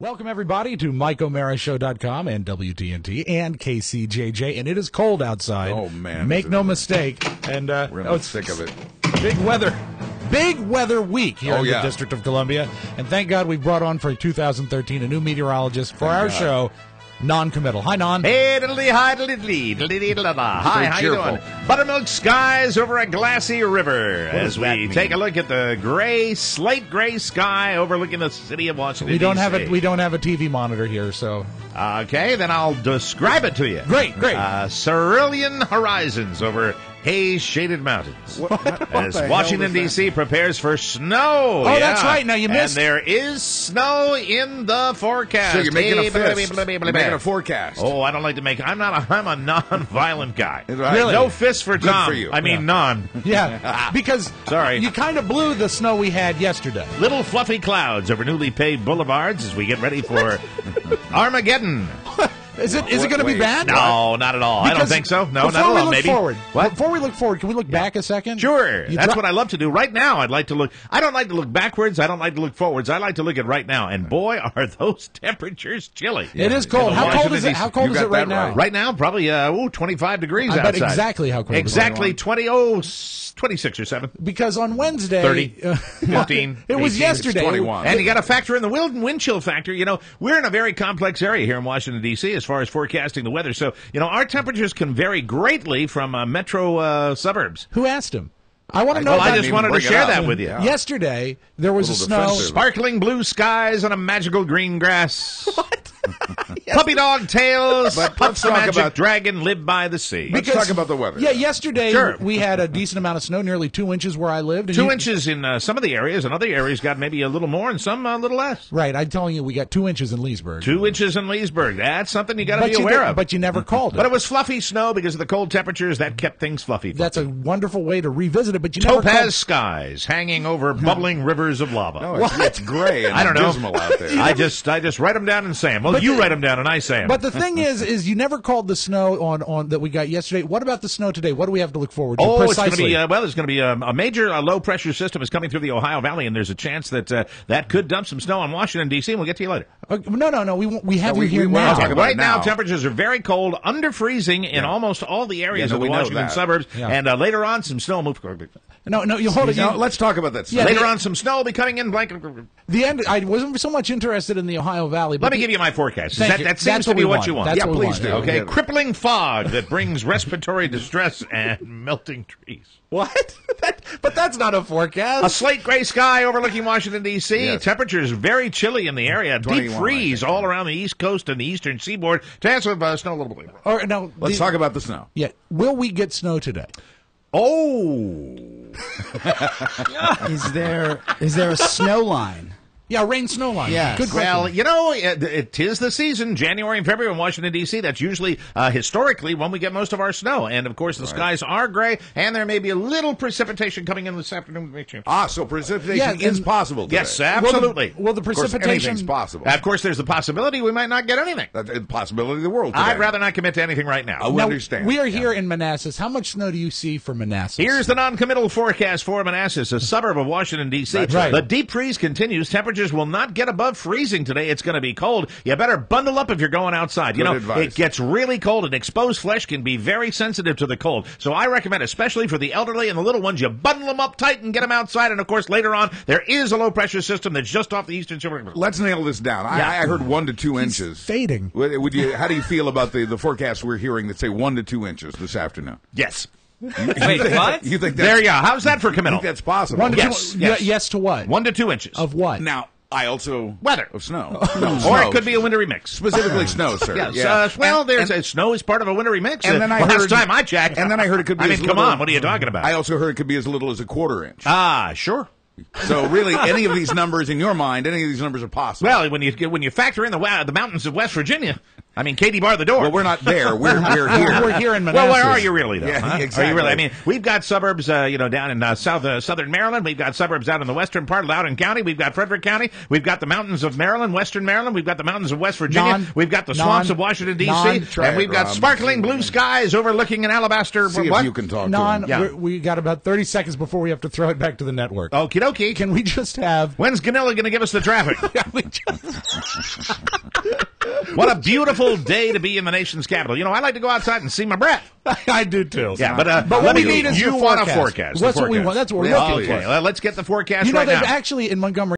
Welcome, everybody, to MikeO'MaraShow.com and WTNT and KCJJ, and it is cold outside. Oh, man. Make no mistake. And We're sick of it. Big weather week here in the District of Columbia. And thank God we brought on for 2013 a new meteorologist for our show, Non-Committal. Hi, Non. Hey, diddly, hi, diddly, diddly, hi, how you doing? Buttermilk skies over a glassy river as we take a look at the gray, slate gray sky overlooking the city of Washington, We don't have a TV monitor here, so... Okay, then I'll describe it to you. Great. Cerulean horizons over haze-shaded mountains. As Washington, D.C. prepares for snow. Oh, that's right. Now, you missed... And there is snow in the forecast. So you're making a fist. You're making a forecast. Oh, I don't like to make... I'm a non-violent guy. Right. Really? No fist for Tom. Good for you. I mean, non. Yeah, because Sorry. You kind of blew the snow we had yesterday. Little fluffy clouds over newly paved boulevards as we get ready for Armageddon. Is it going to be bad? No, not at all. I don't think so. No, not at all. Maybe. Before we look forward, can we look back a second? Sure. That's what I love to do. Right now, I don't like to look backwards. I don't like to look forwards. I like to look at right now. And boy, are those temperatures chilly. It is cold. How cold is it? How cold is it right now? Right now, probably 25 degrees I outside. bet exactly how cold. Exactly 26 or 7. Because on Wednesday, 30, 15. it was 18, yesterday. 21. And you got to factor in the wind chill factor. You know, we're in a very complex area here in Washington, D.C. as far as forecasting the weather. So, our temperatures can vary greatly from metro suburbs. Who asked him? I want to know. Well, I just wanted to share that with you. Yesterday, there was a snow. defensive. Sparkling blue skies on a magical green grass. What? Puppy dog tails. But Puff let's the talk magic about- dragon live by the sea. Let's talk about the weather. Yeah, yesterday Sure. we had a decent amount of snow, nearly 2 inches where I lived. And 2 inches in some of the areas, and other areas got maybe a little more, and some a little less. Right, I'm telling you, we got 2 inches in Leesburg. 2 inches in Leesburg. That's something you got to be aware of. But you never called it. But it was fluffy snow because of the cold temperatures. That kept things fluffy. That's a wonderful way to revisit it, but you never Topaz called. skies hanging over bubbling rivers of lava. No, it's gray and I don't know. dismal out there. I just write them down and say them. Well, you write them down and I say them. But the thing is you never called the snow on that we got yesterday. What about the snow today? What do we have to look forward to? Oh, it's going to precisely? be there's going to be a major low pressure system is coming through the Ohio Valley, and there's a chance that that could dump some snow on Washington D.C. and we'll get to you later. No. We have you here we now. wanna talk about Right it now, now. temperatures are very cold, under freezing in almost all the areas Yeah, no, of the we know Washington that. suburbs, Yeah. and later on some snow. No, you hold it. Now, let's talk about that. Yeah, Later on, some snow will be coming in. The end. I wasn't so much interested in the Ohio Valley. But Let me give you my forecast. Thank you. That seems That's to be we what you want. That's Yeah, what we please want. do. Okay, Yeah. crippling fog that brings respiratory distress and melting trees. What? But that's not a forecast. A slate gray sky overlooking Washington, D.C. Yes. Temperatures very chilly in the area. Deep 21, freeze all around the East Coast and the eastern seaboard. Chance of snow a little bit. Or no. Let's talk about the snow. Yeah. Will we get snow today? Oh. Is there a snow line? Yeah, rain snow line. Yes. Good question. Well, it is the season, January and February in Washington, D.C. That's usually, historically, when we get most of our snow. And, of course, the skies are gray, and there may be a little precipitation coming in this afternoon. So precipitation is possible today. Yes, absolutely. Well, the Of course, precipitation. anything's possible. Of course, there's the possibility we might not get anything. That's the possibility of the world today. I'd rather not commit to anything right now. We Now, understand. we are here in Manassas. How much snow do you see for Manassas? Here's the non-committal forecast for Manassas, a suburb of Washington, D.C. That's right. The deep freeze continues. Temperatures will not get above freezing today. It's going to be cold. You better bundle up if you're going outside. Good advice. It gets really cold, and exposed flesh can be very sensitive to the cold. So I recommend, especially for the elderly and the little ones, you bundle them up tight and get them outside. And, of course, later on, there is a low-pressure system that's just off the eastern seaboard. Let's nail this down. I heard 1 to 2 inches. fading. How do you feel about the forecast we're hearing that say 1 to 2 inches this afternoon? Yes. Wait, what? You think There you go. How's that for You committal? think that's possible? 1 to Yes, 2. yes. Yes to what? 1 to 2 inches. Of what? Now, I also... Weather. Of snow. Or it could be a wintry mix. Specifically snow, sir. Yes. Snow is part of a wintry mix. And then I last heard- time I checked. and then I heard it could be I mean, as come little- on. What are you talking about? I also heard it could be as little as a quarter inch. Sure. So really, any of these numbers in your mind, any of these numbers are possible. Well, when you factor in the mountains of West Virginia, I mean, Katie bar the door. Well, we're not there. We're here. We're here in Manassas. Well, where are you really, though? Yeah, exactly. Are you really? I mean, we've got suburbs, down in southern Maryland. We've got suburbs out in the western part of Loudoun County. We've got Frederick County. We've got the mountains of Maryland, western Maryland. We've got the mountains of West Virginia. We've got the swamps of Washington, D.C. And we've got sparkling blue skies overlooking an alabaster. See if you can talk to him. We got about 30 seconds before we have to throw it back to the network. Okie dokie. Can we just have... When's Ganilla going to give us the traffic? What a beautiful day to be in the nation's capital. You know, I like to go outside and see my breath. I do too. Yeah, but what we need is you want a forecast. That's what we want. That's what we're looking for. Let's get the forecast you know, right now. Actually, in Montgomery